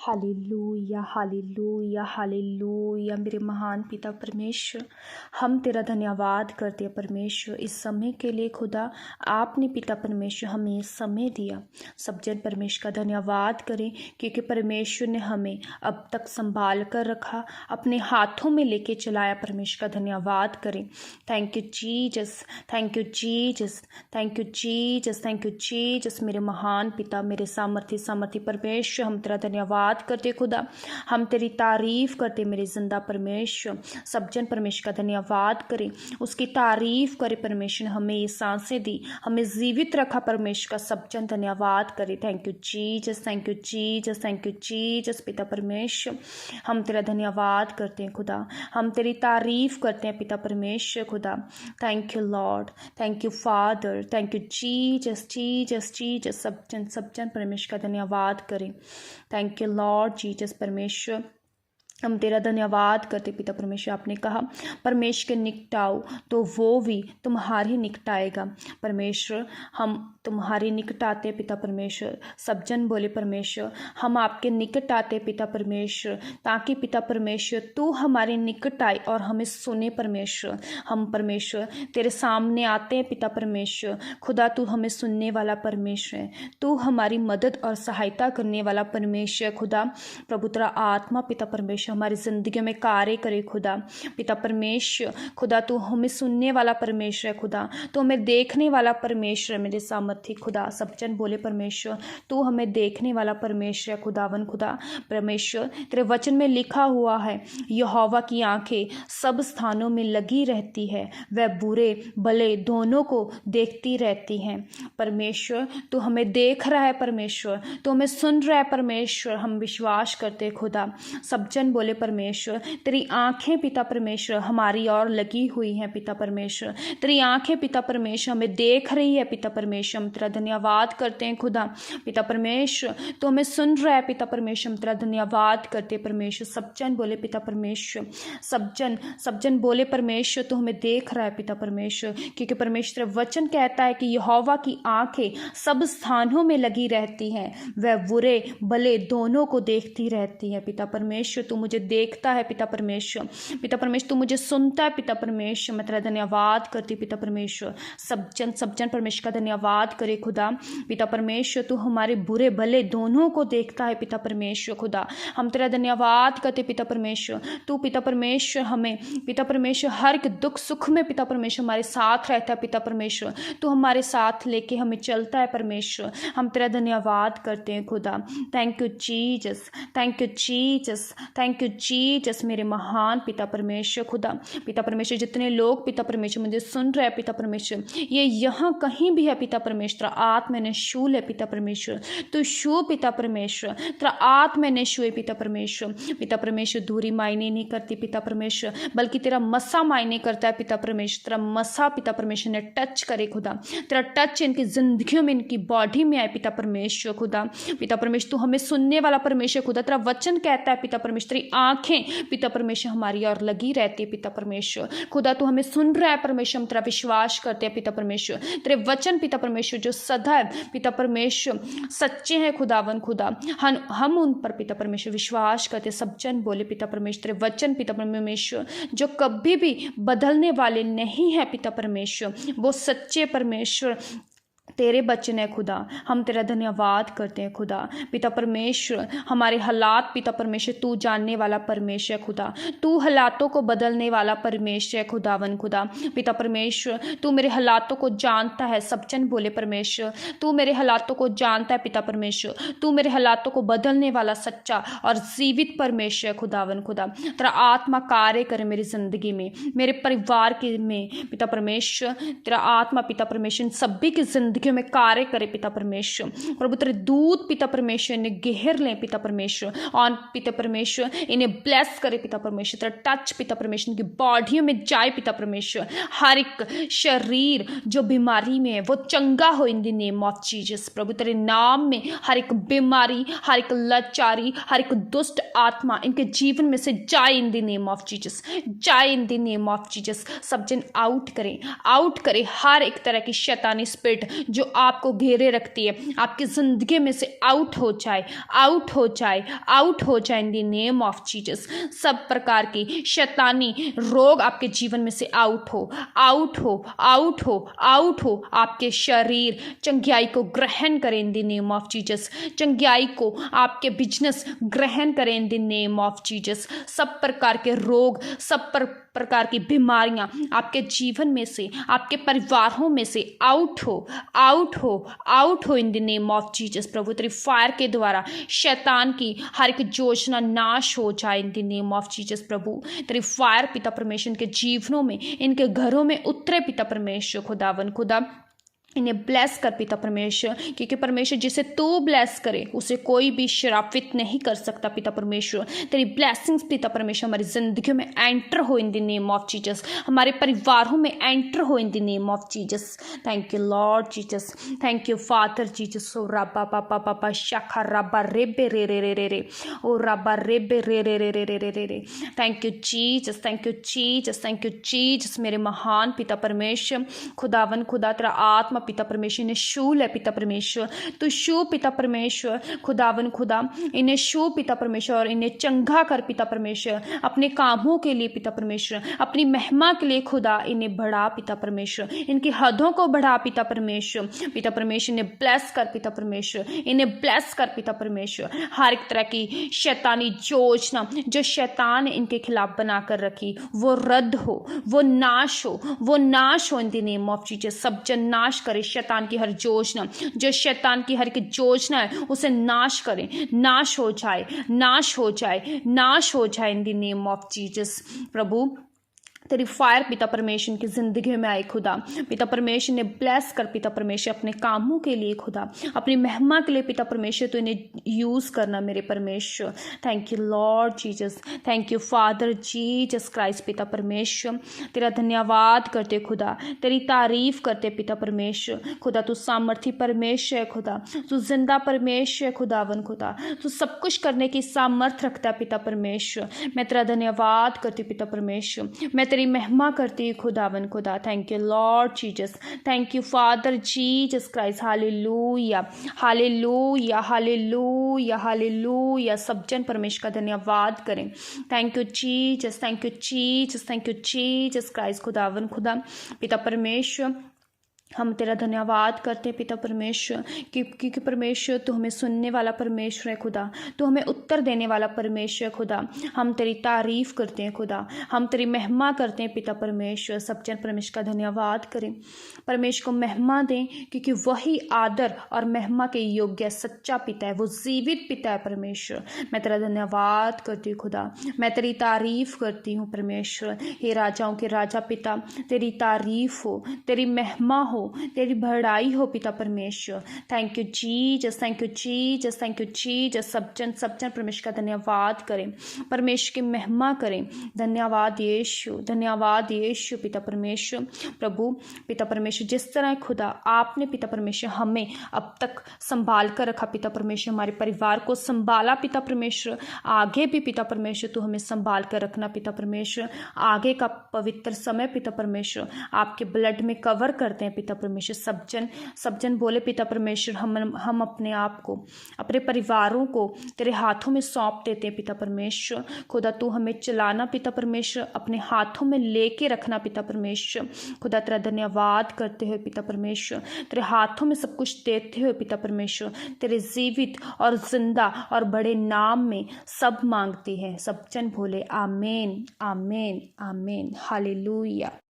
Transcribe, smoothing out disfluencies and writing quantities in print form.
Hallelujah hallelujah hallelujah. मेरे महान पिता परमेश्वर, हम तेरा धन्यवाद करते हैं परमेश्वर इस समय के लिए। खुदा, आपने पिता परमेश्वर हमें ये समय दिया। सब जन परमेश्वर का धन्यवाद करें, क्योंकि परमेश्वर ने हमें अब तक संभाल कर रखा, अपने हाथों में लेके चलाया। परमेश्वर का धन्यवाद करें। Thank you Jesus, thank you Jesus, thank you Jesus, thank you Jesus. मेरे महान पिता, मेरे सामर्थी परमेश्वर, हम तेरा धन्यवाद करते खुदा, हम तेरी तारीफ करते मेरे जिंदा परमेश्वर। सब जन परमेश्वर का धन्यवाद करें, उसकी तारीफ करे। परमेश्वर ने हमें ये सांसें दी, हमें जीवित रखा। परमेश्वर का सब जन धन्यवाद करे। Thank you Jesus, thank you Jesus, thank you Jesus. पिता परमेश्वर, हम तेरा धन्यवाद करते हैं खुदा, हम तेरी तारीफ करते हैं पिता परमेश्वर खुदा। Thank you Lord, thank you father, thank you Jesus Jesus Jesus. सब जन परमेश्वर का धन्यवाद करें। थैंक यू लॉर्ड जीसस परमेश्वर, हम तेरा धन्यवाद करते पिता परमेश्वर। आपने कहा परमेश्वर के निकटाओ तो वो भी तुम्हारी निकटाएगा। परमेश्वर, हम तुम्हारे निकट आते पिता परमेश्वर। सब जन बोले परमेश्वर, हम आपके निकट आते पिता परमेश्वर, ताकि पिता परमेश्वर तू हमारे निकट आए और हमें सुने। परमेश्वर, हम परमेश्वर तेरे सामने आते हैं पिता परमेश्वर। खुदा, तू हमें सुनने वाला परमेश्वर है, तू हमारी मदद और सहायता करने वाला परमेश्वर। खुदा प्रभु, तेरा आत्मा पिता परमेश्वर हमारी जिंदगी में कार्य करे। खुदा पिता परमेश्वर, खुदा तू हमें सुनने वाला परमेश्वर है। खुदा तू हमें देखने वाला परमेश्वर है। मेरे सामर्थ्य खुदा, सब जन बोले परमेश्वर, तू हमें देखने वाला परमेश्वर है। खुदावन खुदा परमेश्वर, तेरे वचन में लिखा हुआ है, यहोवा की आंखें सब स्थानों में लगी रहती है, वह बुरे भले दोनों को देखती रहती हैं। परमेश्वर, तू हमें देख रहा है। परमेश्वर, तू हमें सुन रहा है। परमेश्वर, हम विश्वास करते खुदा। सब जन बोले परमेश्वर, तेरी आंखें पिता परमेश्वर हमारी ओर लगी हुई हैं। पिता परमेश्वर, तेरी आंखें पिता परमेश्वर हमें देख रही है। पिता परमेश्वर, हम तेरा धन्यवाद करते हैं खुदा। पिता परमेश्वर, तो हमें सुन रहा है। पिता परमेश्वर, हम तेरा धन्यवाद करते हैं परमेश्वर। सब जन बोले पिता परमेश्वर, सब जन बोले परमेश्वर, तो हमें देख रहा है पिता परमेश्वर, क्योंकि परमेश्वर वचन कहता है कि यहोवा की आंखें सब स्थानों में लगी रहती हैं, वह बुरे भले दोनों को देखती रहती है। पिता परमेश्वर, तू मुझे देखता है। पिता परमेश्वर, पिता परमेश्वर तू मुझे सुनता है। पिता परमेश्वर, मैं तेरा धन्यवाद करती पिता परमेश्वर। सब जन परमेश्वर का धन्यवाद करे खुदा। पिता परमेश्वर, तू हमारे बुरे भले दोनों को देखता है। पिता परमेश्वर खुदा, हम तेरा धन्यवाद करते पिता परमेश्वर। तू पिता परमेश्वर हमें पिता परमेश्वर हर एक दुख सुख में पिता परमेश्वर हमारे साथ रहता है। पिता परमेश्वर, तू हमारे साथ लेके हमें चलता है। परमेश्वर, हम तेरा धन्यवाद करते हैं खुदा। Thank you Jesus, thank you Jesus, thank you Jesus. मेरे महान पिता परमेश्वर खुदा, पिता परमेश्वर जितने लोग पिता परमेश्वर मुझे सुन रहे हैं पिता परमेश्वर, ये यहाँ कहीं भी है पिता परमेश्वर, आत्मा ने शूल है पिता परमेश्वर। तू शू पिता परमेश्वर, तेरा आत्मा ने शू है पिता परमेश्वर। पिता परमेश्वर, दूरी मायने नहीं करती पिता परमेश्वर, बल्कि तेरा मसा मायने करता है पिता परमेश्वर। तेरा मसा पिता परमेश्वर ने टच करे खुदा, तेरा टच इनकी जिंदगियों में, इनकी बॉडी में आए पिता परमेश्वर खुदा। पिता परमेश्वर, तू हमें सुनने वाला परमेश्वर खुदा। तेरा वचन कहता है पिता परमेश्वर, तेरी आंखें पिता परमेश्वर हमारी ओर लगी रहती है। पिता परमेश्वर खुदा, तू हमें सुन रहा है परमेश्वर, हम तेरा विश्वास करते हैं पिता परमेश्वर। तेरे वचन पिता परमेश्वर जो सदा है पिता परमेश्वर सच्चे हैं खुदावन खुदा, हम उन पर पिता परमेश्वर विश्वास करते। सब जन बोले पिता परमेश्वर, तेरे वचन पिता परमेश्वर जो कभी भी बदलने वाले नहीं है पिता परमेश्वर, वो सच्चे परमेश्वर तेरे बचन है खुदा। हम तेरा धन्यवाद करते हैं खुदा। पिता परमेश्वर, हमारे हालात पिता परमेश्वर तू जानने वाला परमेश्वर खुदा, तू हालातों को बदलने वाला परमेश्वर है खुदावन खुदा। पिता परमेश्वर, तू मेरे हालातों को जानता है। सब जन बोले परमेश्वर, तू मेरे हालातों को जानता है पिता परमेश्वर, तू मेरे हालातों को बदलने वाला सच्चा और जीवित परमेश्वर है खुदावन खुदा। तेरा आत्मा कार्य करे मेरी जिंदगी में, मेरे परिवार के में पिता परमेश्वर। तेरा आत्मा पिता परमेश्वर सभी की जिंदगी में कार्य करे पिता परमेश्वर। प्रभु, तेरे दूत पिता परमेश्वर ने घेर लें पिता परमेश्वर, और पिता परमेश्वर इन्हें ब्लेस करे पिता परमेश्वर। तेरा टच पिता परमेश्वर की बॉडियों में जाए पिता परमेश्वर। हर एक शरीर जो बीमारी में है वो चंगा हो in the name of Jesus. प्रभु, तेरे नाम में हर एक बीमारी, हर एक लाचारी, हर एक दुष्ट आत्मा इनके जीवन में से जाए in the name of Jesus, जाए in the name of Jesus. सब जन आउट करें हर एक तरह की शैतानी स्पिरिट जो आपको घेरे रखती है, आपकी ज़िंदगी में से आउट हो जाए, आउट हो जाए, आउट हो जाए in the name of Jesus. सब प्रकार की शैतानी रोग आपके जीवन में से आउट हो, आउट हो, आउट हो, आउट हो। आपके शरीर चंगाई को ग्रहण करें इन द नेम ऑफ जीसस। चंगाई को आपके बिजनेस ग्रहण करें इन द नेम ऑफ जीसस। सब प्रकार के रोग, सब प्रकार की बीमारियां आपके जीवन में से, आपके परिवारों में से आउट हो, आउट हो, आउट हो in the name of Jesus. प्रभु तेरी फायर के द्वारा शैतान की हर एक योजना नाश हो जाए in the name of Jesus. प्रभु तेरी फायर पिता परमेश्वर के जीवनों में, इनके घरों में उतरे पिता परमेश्वर। खुदावन खुदा इन्हें ब्लेस कर पिता परमेश्वर, क्योंकि परमेश्वर जिसे तू ब्लेस करे उसे कोई भी श्रापित नहीं कर सकता पिता परमेश्वर। तेरी ब्लेसिंग्स पिता परमेश्वर हमारी जिंदगी में एंटर हो in the name of Jesus, हमारे परिवारों में एंटर हो in the name of Jesus. Thank you lord Jesus, thank you father Jesus. ओ रब्बा पापा पापा शाखा रब्बा रेबे रे रे रे रे रे, ओ रब्बा रेबे रे रे रे रे रे रे रे रे। Thank you Jesus, thank you Jesus, thank you Jesus. मेरे महान पिता परमेश्वर, खुदावन खुदा तेरा आत्मा पिता परमेश्वर इन्हें शू ले पिता परमेश्वर, तू शू पिता परमेश्वर। खुदावन खुदा इन्हें शू पिता परमेश्वर और इन्हें चंगा कर पिता परमेश्वर, अपने कामों के लिए पिता परमेश्वर, अपनी महिमा के लिए खुदा इन्हें बढ़ा पिता परमेश्वर, इनकी हदों को बढ़ा पिता परमेश्वर। पिता परमेश्वर इन्हें ब्लेस कर पिता परमेश्वर, इन्हें ब्लेस कर पिता परमेश्वर। हर एक तरह की शैतानी योजना जो शैतान ने इनके खिलाफ बनाकर रखी वो रद्द हो, वो नाश हो, वो नाश हो in the name of Jesus. सब जन नाश करे शैतान की हर योजना, जो शैतान की हर एक योजना है उसे नाश करें, नाश हो जाए, नाश हो जाए, नाश हो जाए in the name of Jesus. प्रभु तेरी फायर पिता परमेश्वर की जिंदगी में आए खुदा। पिता परमेश्वर ने ब्लेस कर पिता परमेश्वर अपने कामों के लिए खुदा, अपनी महिमा के लिए पिता परमेश्वर तो इन्हें यूज करना मेरे परमेश्वर। Thank you lord Jesus, thank you father Jesus Christ. पिता परमेश्वर तेरा धन्यवाद करते खुदा, तेरी तारीफ करते पिता परमेश्वर। खुदा तू सामर्थी परमेश्वर है खुदा, तू जिंदा परमेश्वर है खुदावन खुदा, तू सब कुछ करने की सामर्थ रखता है पिता परमेश्वर। मैं तेरा धन्यवाद करती पिता परमेश्वर, मैं तेरी महिमा करती हूँ खुदावन खुदा। Thank you lord Jesus, thank you father Jesus Christ. Hallelujah, hallelujah, hallelujah, hallelujah. सब जन परमेश्वर का धन्यवाद करें। Thank you Jesus, thank you Jesus, thank you Jesus Christ. खुदावन खुदा पिता परमेश्वर हम तेरा धन्यवाद करते हैं पिता परमेश्वर, क्योंकि परमेश्वर तू हमें सुनने वाला परमेश्वर है खुदा, तू हमें उत्तर देने वाला परमेश्वर है खुदा। हम तेरी तारीफ करते हैं खुदा, हम तेरी महिमा करते हैं पिता परमेश्वर। सब जन परमेश्वर का धन्यवाद करें, परमेश्वर को महिमा दें, क्योंकि वही आदर और महिमा के योग्य सच्चा पिता है, वो जीवित पिता है परमेश्वर। मैं तेरा धन्यवाद करती हूँ खुदा, मैं तेरी तारीफ करती हूँ परमेश्वर। हे राजाओं के राजा पिता, तेरी तारीफ हो, तेरी महिमा हो, तेरी बड़ाई हो पिता परमेश्वर। Thank you Jesus, thank you Jesus, thank you Jesus. सब जन परमेश्वर का धन्यवाद करें, परमेश्वर की महिमा करें। धन्यवाद यीशु, धन्यवाद यीशु पिता परमेश्वर। प्रभु पिता परमेश्वर जिस तरह खुदा आपने पिता परमेश्वर हमें अब तक संभाल कर रखा पिता परमेश्वर, हमारे परिवार को संभाला पिता परमेश्वर, आगे भी पिता परमेश्वर तू हमें संभाल कर रखना पिता परमेश्वर। आगे का पवित्र समय पिता परमेश्वर आपके ब्लड में कवर करते हैं पिता परमेश्वर। सब जन बोले पिता परमेश्वर हम अपने आप को, अपने परिवारों को तेरे हाथों में सौंप देते हैं पिता परमेश्वर। खुदा तू हमें चलाना पिता परमेश्वर, अपने हाथों में लेके रखना पिता परमेश्वर। खुदा तेरा धन्यवाद करते हुए पिता परमेश्वर, तेरे हाथों में सब कुछ देते हुए पिता परमेश्वर, तेरे जीवित और जिंदा और बड़े नाम में सब मांगते हैं। सब जन बोले आमीन, आमीन, आमीन। हालेलुया।